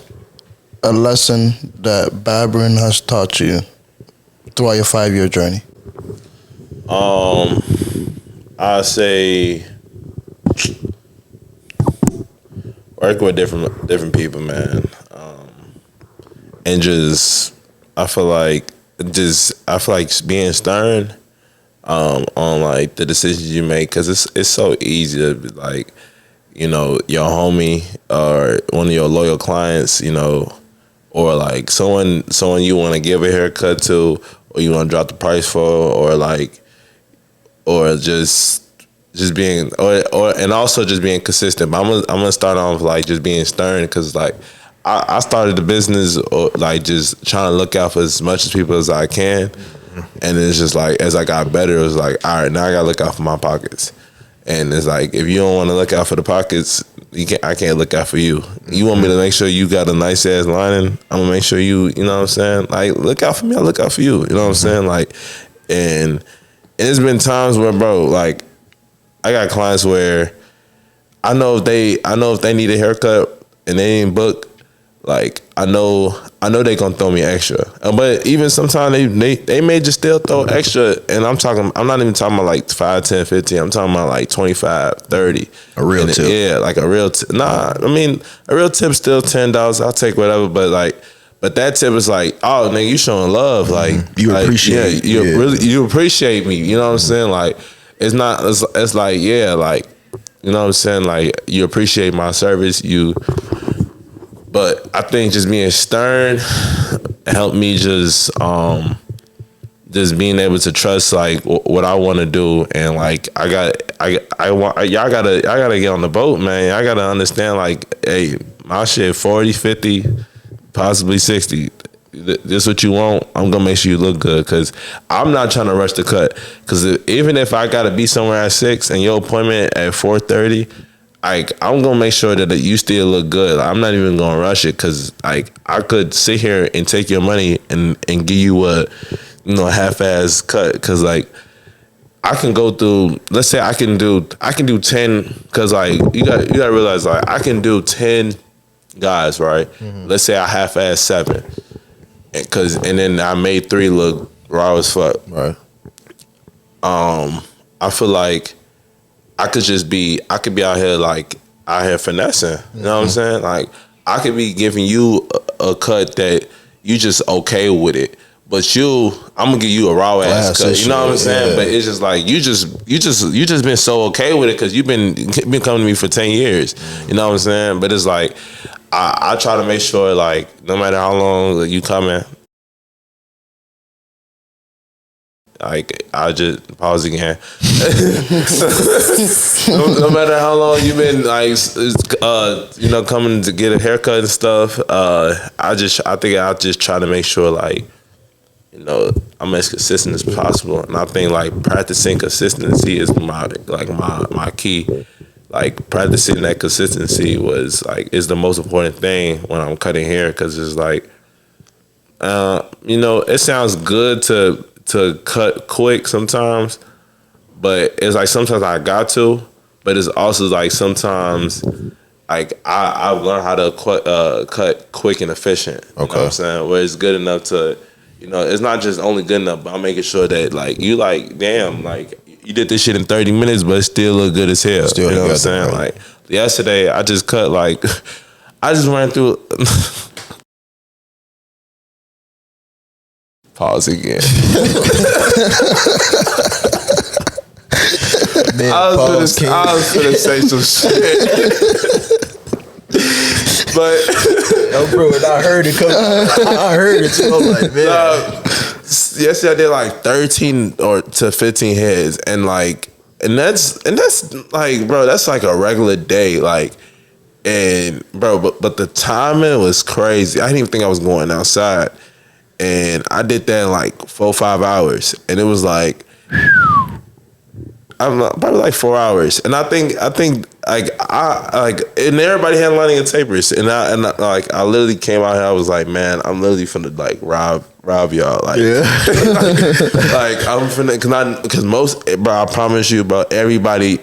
a lesson that barbering has taught you throughout your 5-year journey? I say work with different people, man, and just I feel like being stern on like the decisions you make, because it's so easy to be like, you know, your homie or one of your loyal clients, you know, or like someone you want to give a haircut to, or you want to drop the price for, or just being or and also just being consistent. But I'm gonna start off like just being stern, because like I started the business like just trying to look out for as much as people as I can. And it's just like, as I got better, it was like, all right, now I gotta look out for my pockets. And it's like, if you don't want to look out for the pockets, I can't look out for you. You want me to make sure you got a nice ass lining, I'm gonna make sure you know what I'm saying? Like, look out for me, I look out for you. You know what I'm saying? Like, and it's been times where, bro, like, I got clients where I know if they need a haircut and they ain't booked, like, I know they gonna throw me extra. But even sometimes they may just still throw extra, and I'm not even talking about like 5, 10, 15. I'm talking about like 25, 30. A real tip. Yeah, like a real tip. Nah, I mean, a real tip's still $10. I'll take whatever, but that tip is like, oh, nigga, you showing love. Like, you appreciate you appreciate me. You know what I'm saying? Like, it's like, yeah, like, you know what I'm saying? Like, you appreciate my service. But I think just being stern helped me just being able to trust like what I want to do, and like y'all gotta get on the boat, man. I gotta understand like, hey, my shit 40, 50, possibly 60. This what you want, I'm gonna make sure you look good, because I'm not trying to rush the cut. Because even if I gotta be somewhere at 6 and your appointment at 4:30. Like, I'm gonna make sure that you still look good. Like, I'm not even gonna rush it, because like I could sit here and take your money and give you a half-ass cut, because like I can go through. Let's say I can do 10, because like you got to realize, like, I can do 10 guys, right? Mm-hmm. Let's say I half-ass 7, and then I made 3 look raw as fuck. Right. I feel like I could be out here finessing. You know what I'm saying? Like, I could be giving you a cut that you just okay with it, but I'm gonna give you a raw ass cut. You know what I'm saying? Yeah. But it's just like you just been so okay with it, because you've been coming to me for 10 years. You know what I'm saying? But it's like I try to make sure, like, no matter how long you coming. Like, I just pause again. no matter how long you've been like, coming to get a haircut and stuff, I think I just try to make sure, like, I'm as consistent as possible. And I think like practicing consistency is my key. Like, practicing that consistency is the most important thing when I'm cutting hair, because it's like, it sounds good to cut quick sometimes, but it's like sometimes I got to, but it's also like sometimes like I've learned how to cut quick and efficient. You know what I'm saying? Where it's good enough to you know, it's not just only good enough, but I'm making sure that like you like, damn, like you did this shit in 30 minutes, but it still look good as hell. Still you know what I'm saying? bro. Like yesterday, I just cut like, I just ran through. Pause again. Man, I was gonna say some shit. But yo, bro, and I heard it come. I heard it too. I'm like, man. Yesterday I did like 13 to 15 heads, and that's like, bro, that's like a regular day, like, and bro, but the timing was crazy. I didn't even think I was going outside, and I did that in like 4 or 5 hours, and it was like, I'm probably like 4 hours, and I think like and everybody had lining and tapers, and I I literally came out here. I was like, man, I'm literally finna like rob y'all, like, yeah. like I'm finna, because most, bro, I promise you, bro, everybody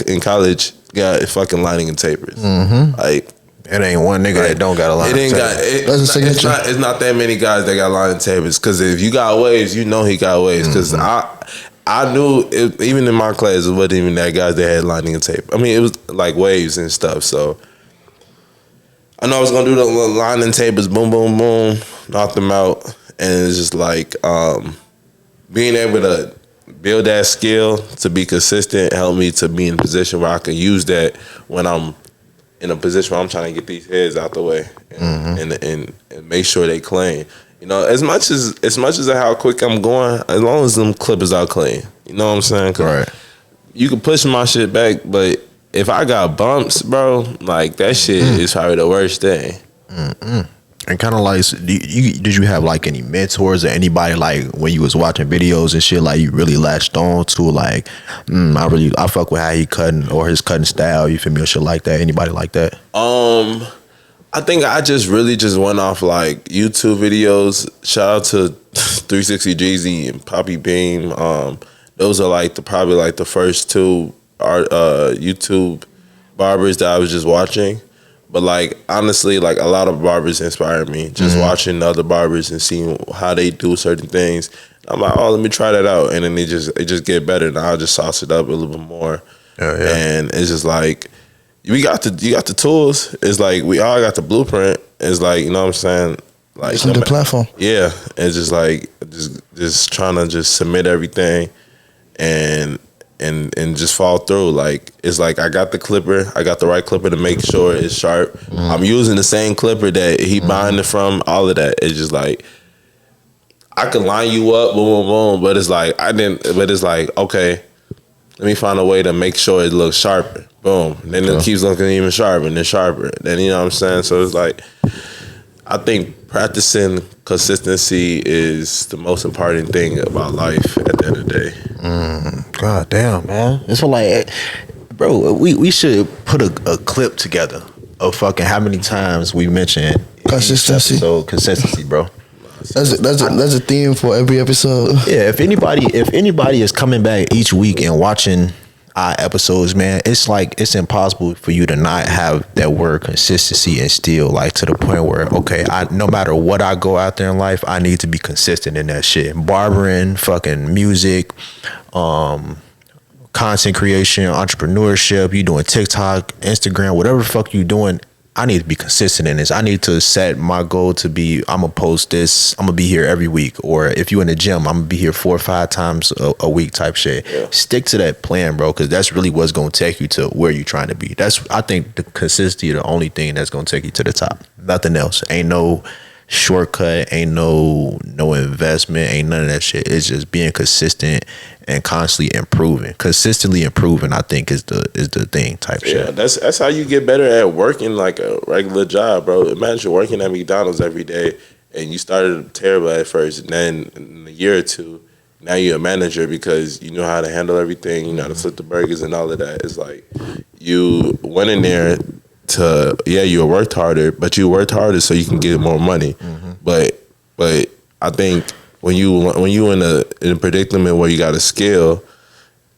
in college got fucking lining and tapers, like. It ain't one nigga that don't got a line. It's not that many guys that got line and tapers. Because if you got waves, you know he got waves. Because I knew even in my class, it wasn't even that guys that had lining and tape. I mean, it was like waves and stuff. So I know I was gonna do the line and tapers, boom, boom, boom, knock them out, and it's just like being able to build that skill to be consistent helped me to be in a position where I can use that when I'm in a position where I'm trying to get these heads out the way and make sure they clean. You know, as much as how quick I'm going, as long as them clippers are clean. You know what I'm saying? Right. You can push my shit back, but if I got bumps, bro, like that shit is probably the worst thing. And kind of like, did you have like any mentors or anybody like when you was watching videos and shit, like you really latched on to, like, I fuck with how he cutting or his cutting style, you feel me, or shit like that? Anybody like that? I think I just really went off like YouTube videos. Shout out to 360 Jeezy and Poppy Beam. Those are like probably like the first two YouTube barbers that I was just watching. But like honestly, like a lot of barbers inspired me. Just watching the other barbers and seeing how they do certain things. I'm like, oh, let me try that out, and then it just get better. And I'll just sauce it up a little bit more. Yeah. And it's just like you got the tools. It's like we all got the blueprint. It's like, you know what I'm saying. Like it's on the platform. Yeah, it's just like just trying to just submit everything and just fall through. Like it's like I got the clipper, I got the right clipper to make sure it's sharp. I'm using the same clipper that he buying it from. All of that. It's just like I could line you up, boom, boom, boom, but it's like But it's like, okay, let me find a way to make sure it looks sharper. Boom. Then it keeps looking even sharper and then sharper. Then, you know what I'm saying? So it's like, I think practicing consistency is the most important thing about life at the end of the day. God damn, man. It's like, bro, we should put a clip together of fucking how many times we mentioned consistency. So consistency, bro. That's a theme for every episode. Yeah, if anybody is coming back each week and watching our episodes, man, it's like it's impossible for you to not have that word consistency instilled, like to the point where, okay, no matter what I go out there in life, I need to be consistent in that shit. Barbering, fucking music, content creation, entrepreneurship, you doing TikTok, Instagram, whatever the fuck you doing, I need to be consistent in this. I need to set my goal to be, I'm gonna post this, I'm gonna be here every week. Or if you in the gym, I'm gonna be here 4 or 5 times a week type shit. Yeah. Stick to that plan, bro, because that's really what's gonna take you to where you're trying to be. I think the consistency is the only thing that's gonna take you to the top. Nothing else. Ain't no shortcut, ain't no investment, ain't none of that shit. It's just being consistent and constantly improving. Consistently improving, I think, is the thing type shit. Yeah, that's how you get better at working like a regular job, bro. Imagine working at McDonald's every day and you started terrible at first, and then in a year or two, now you're a manager because you know how to handle everything, you know how to flip the burgers and all of that. It's like you went in there you worked harder, but you worked harder so you can get more money. But I think when you in a predicament where you got a skill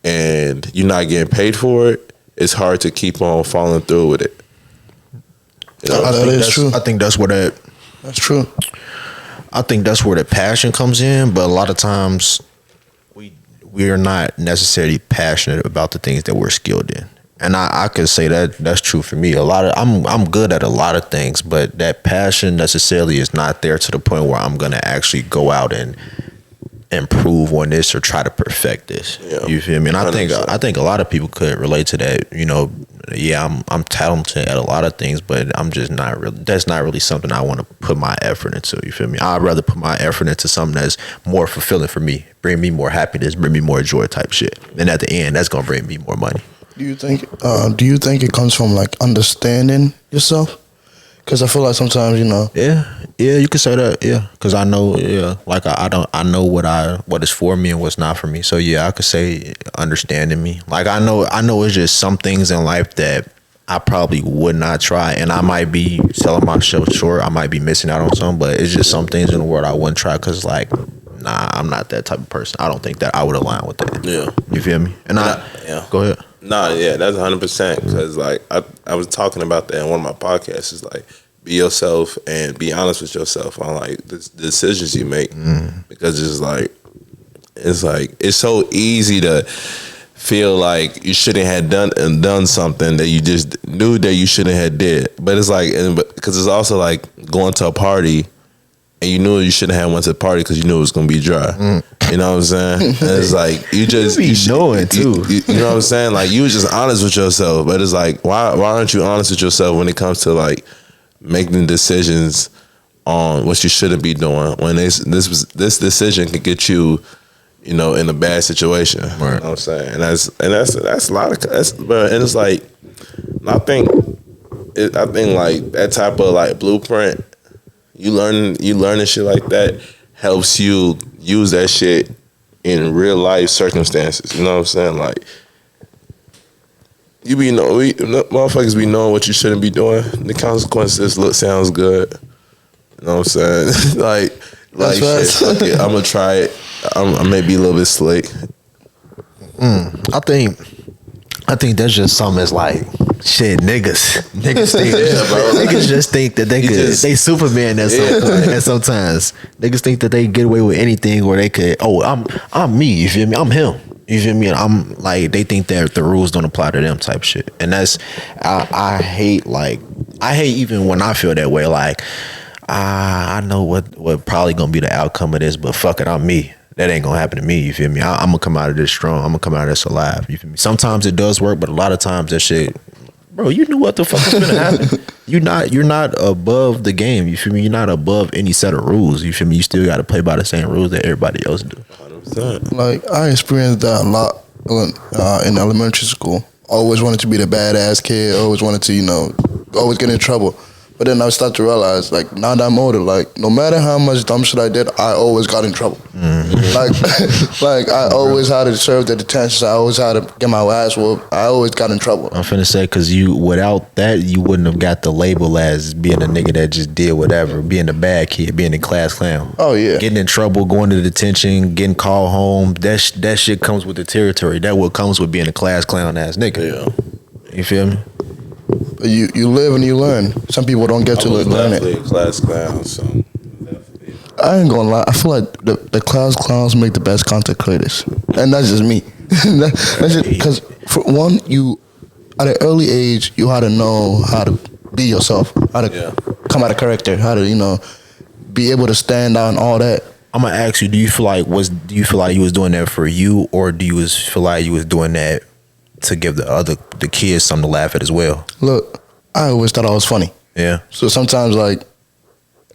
and you're not getting paid for it, it's hard to keep on following through with it. You know? That is true. I think that's what that's true. I think that's where the passion comes in, but a lot of times we are not necessarily passionate about the things that we're skilled in. And I could say that that's true for me. I'm good at a lot of things, but that passion necessarily is not there to the point where I'm gonna actually go out and improve on this or try to perfect this. Yeah. You feel me? And I think a lot of people could relate to that. You know, yeah, I'm talented at a lot of things, but I'm just not really. That's not really something I want to put my effort into. You feel me? I'd rather put my effort into something that's more fulfilling for me, bring me more happiness, bring me more joy, type shit. And at the end, that's gonna bring me more money. Do you think it comes from like understanding yourself? Because I feel like sometimes, you know. Yeah, you could say that. Yeah, because I know. Yeah, like I know what is for me and what's not for me. So yeah, I could say understanding me. Like I know it's just some things in life that I probably would not try, and I might be selling myself short. I might be missing out on some, but it's just some things in the world I wouldn't try because like. Nah, I'm not that type of person. I don't think that I would align with that. Yeah, you feel me? And go ahead. Nah, yeah, that's 100%. Because like I was talking about that in one of my podcasts. It's like be yourself and be honest with yourself on like the decisions you make. Because it's so easy to feel like you shouldn't have done something that you just knew that you shouldn't have did. But it's like because it's also like going to a party. And you knew you shouldn't have went to the party because you knew it was gonna be dry. You know what I'm saying? And it's like you just you knowing too. You know what I'm saying? Like you was just honest with yourself, but it's like why aren't you honest with yourself when it comes to like making decisions on what you shouldn't be doing when this decision could get you, you know, in a bad situation. Right. You know what I'm saying? And that's a lot of and it's like I think like that type of like blueprint. You learning shit like that helps you use that shit in real life circumstances. You know what I'm saying? Like motherfuckers be knowing what you shouldn't be doing. The consequences sounds good. You know what I'm saying? like shit. Fuck it, I'm gonna try it. I may be a little bit slick. I think that's just something that's like shit, niggas think niggas just think that they Superman at some point. And sometimes niggas think that they get away with anything or they could I'm me, you feel me? I'm him. You feel me? And I'm like they think that the rules don't apply to them type shit. And that's I hate even when I feel that way, like I know what probably gonna be the outcome of this, but fuck it, I'm me. That ain't gonna happen to me, you feel me? I'm gonna come out of this strong. I'm gonna come out of this alive, you feel me? Sometimes it does work, but a lot of times that shit, bro, you knew what the fuck was gonna happen. You're not above the game, you feel me? You're not above any set of rules, you feel me? You still gotta play by the same rules that everybody else do. 100%. Like I experienced that a lot in elementary school. Always wanted to be the badass kid, always wanted to, you know, always get in trouble. But then I started to realize, like, now that I'm older, like, no matter how much dumb shit I did, I always got in trouble. Like I always had to serve the detention. I always had to get my ass whooped. I always got in trouble. I'm finna say, because without that, you wouldn't have got the label as being a nigga that just did whatever, being the bad kid, being the class clown. Oh, yeah. Getting in trouble, going to detention, getting called home, that shit comes with the territory. That what comes with being a class clown ass nigga. Yeah. You feel me? You live and you learn. Some people don't get to learn it. A class clown, so I ain't gonna lie. I feel like the class clowns make the best content creators, and that's just me. That's just because for one, you at an early age you had to know how to be yourself, how to come out of character, how to be able to stand out and all that. I'm gonna ask you: do you feel like you was doing that for you, or do you feel like you was doing that to give the kids something to laugh at as well? Look, I always thought I was funny. Yeah. So sometimes, like,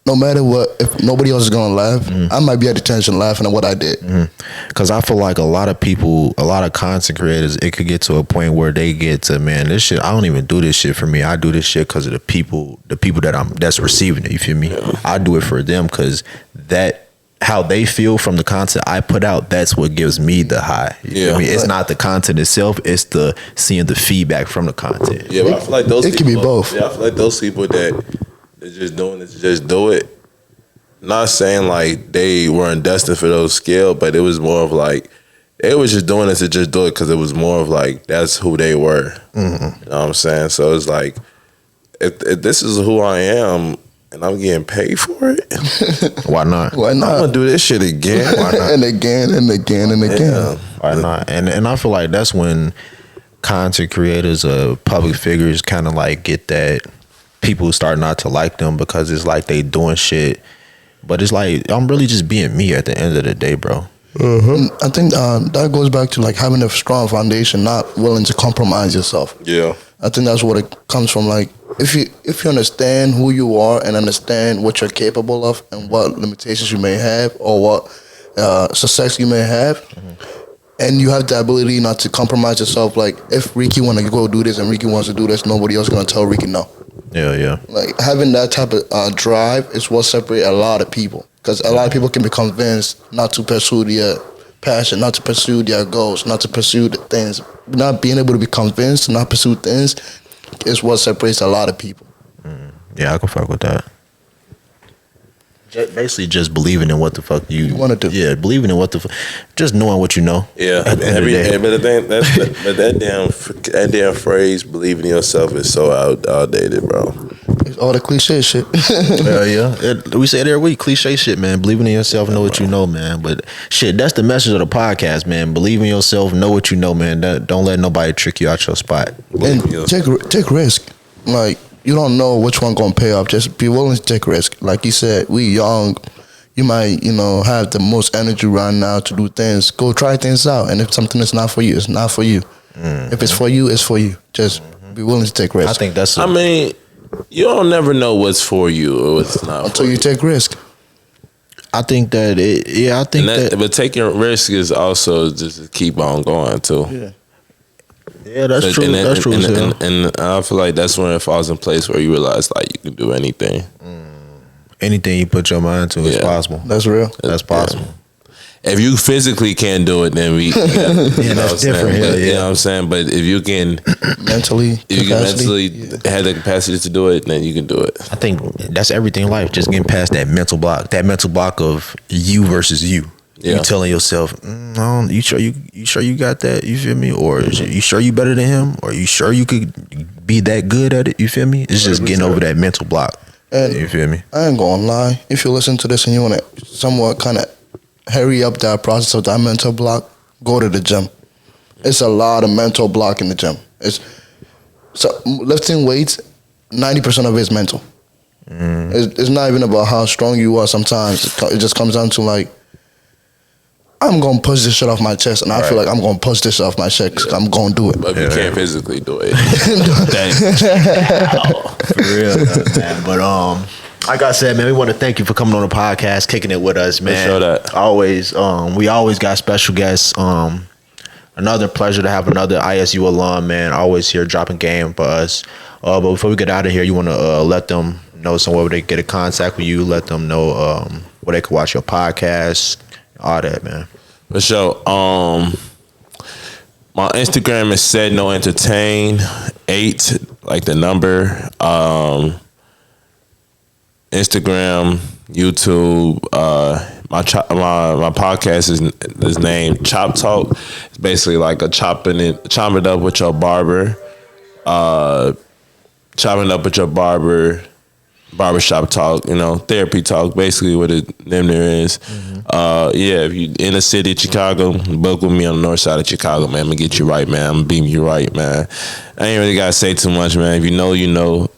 no matter what, if nobody else is gonna laugh, I might be at detention laughing at what I did. Because I feel like a lot of people, a lot of content creators, it could get to a point where they get to, man, this shit, I don't even do this shit for me. I do this shit because of the people that's receiving it. You feel me? I do it for them because how they feel from the content I put out, that's what gives me the high. You feel me? It's not the content itself, it's the seeing the feedback from the content. Yeah, but I feel like those people, it can be both. Yeah, I feel like those people that they're just doing it to just do it. Not saying like they weren't destined for those skills, but it was more of like they was just doing it to just do it because it was more of like that's who they were. You know what I'm saying? So it's like if this is who I am, and I'm getting paid for it. Why not? Why I'm not? gonna do this shit again. Why not? And again and again and again. Yeah. Why not? And I feel like that's when content creators, public figures, kind of like get that people start not to like them because it's like they doing shit, but it's like I'm really just being me at the end of the day, bro. I think that goes back to like having a strong foundation, not willing to compromise yourself. Yeah. I think that's what it comes from. Like if you understand who you are and understand what you're capable of and what limitations you may have or what success you may have, and you have the ability not to compromise yourself. Like if Ricky want to go do this and Ricky wants to do this, nobody else is gonna tell Ricky no. Yeah. Like having that type of drive is what separates a lot of people. Because a lot of people can be convinced not to pursue their passion, not to pursue their goals, not to pursue the things. Not being able to be convinced to not pursue things is what separates a lot of people. Yeah, I can fuck with that. Basically, just believing in what the fuck you want to do. Yeah, believing in what the fuck, just knowing what you know. Yeah, At the end of the day. but the thing, that damn phrase, "believe in yourself," is so outdated, bro. It's all the cliche shit. We say it every week. Cliche shit, man. Believing in yourself, know what you know, man. But shit, that's the message of the podcast, man. Believe in yourself, know what you know, man. Don't let nobody trick you out your spot. And take risk. Like you don't know which one gonna pay off. Just be willing to take risk. Like you said, we young. You might, have the most energy right now to do things. Go try things out. And if something is not for you, it's not for you. If it's for you, it's for you. Just be willing to take risk. I think that's. I mean, you don't never know what's for you or what's not until for you take risk. I think that. I think that. But taking risk is also just to keep on going too. Yeah. Yeah, that's true. That's true. And I feel like that's when it falls in place where you realize like you can do anything. Anything you put your mind to is possible. That's real. That's possible. If you physically can't do it, then we that's different. You know what I'm saying? But if you can mentally have the capacity to do it, then you can do it. I think that's everything in life. Just getting past that mental block. That mental block of you versus you. Yeah. You telling yourself, no, you sure you got that? You feel me? Or you sure you better than him? Or you sure you could be that good at it? You feel me? It's just getting over that mental block. And you feel me? I ain't gonna lie. If you listen to this and you want to somewhat kind of hurry up that process of that mental block, go to the gym. It's a lot of mental block in the gym. So lifting weights, 90% of it is mental. It's not even about how strong you are. Sometimes it just comes down to like, I'm gonna push this shit off my chest, and I feel like I'm gonna push this off my chest because I'm gonna do it. But if you can't physically do it, for real, man. But like I said, man, we want to thank you for coming on the podcast, kicking it with us, man. Sure that. Always, we always got special guests. Another pleasure to have another ISU alum, man. Always here dropping game for us. But before we get out of here, you want to let them know somewhere where they get in contact with you. Let them know where they can watch your podcast, all that, man. For sure. My Instagram is Cednoentertain 8, like the number. Instagram, YouTube. My podcast is named Chop Talk. It's basically like a chopping it up with your barber. Chopping up with your barbershop talk, therapy talk, basically what it there is. If you in the city of Chicago, book with me on the north side of Chicago, man. I'm gonna get you right, man. I'm gonna beam you right, man. I ain't really gotta say too much, man. If you know, you know.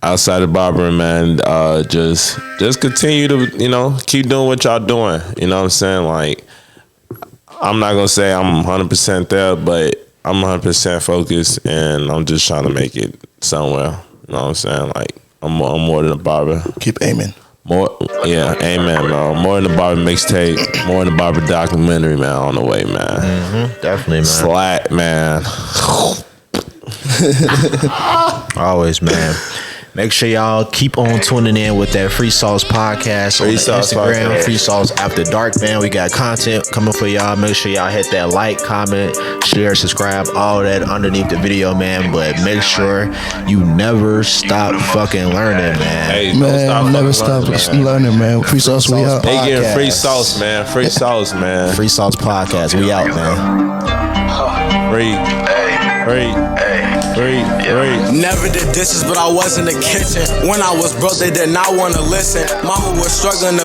Outside of barbering, man, just continue to, keep doing what y'all doing. You know what I'm saying? Like, I'm not gonna say I'm 100% there, but I'm 100% focused, and I'm just trying to make it somewhere. You know what I'm saying? Like, I'm more than a barber. Keep aiming. Amen, bro. More than the barber mixtape, more than the barber documentary, man, on the way, man. Definitely, man. Slack, man. Always, man. Make sure y'all keep on tuning in with that Free Sauce podcast on Instagram. Free Sauce After Dark, man. We got content coming for y'all. Make sure y'all hit that like, comment, share, subscribe, all that underneath the video, man. But make sure you never stop fucking learning, man. Hey, man, never stop learning, man. Free Sauce, we out. They getting free sauce, man. Free sauce, man. Free Sauce podcast, we out, man. Free. Hey. Never did dishes, but I was in the kitchen. When I was broke, they did not want to listen. Mama was struggling to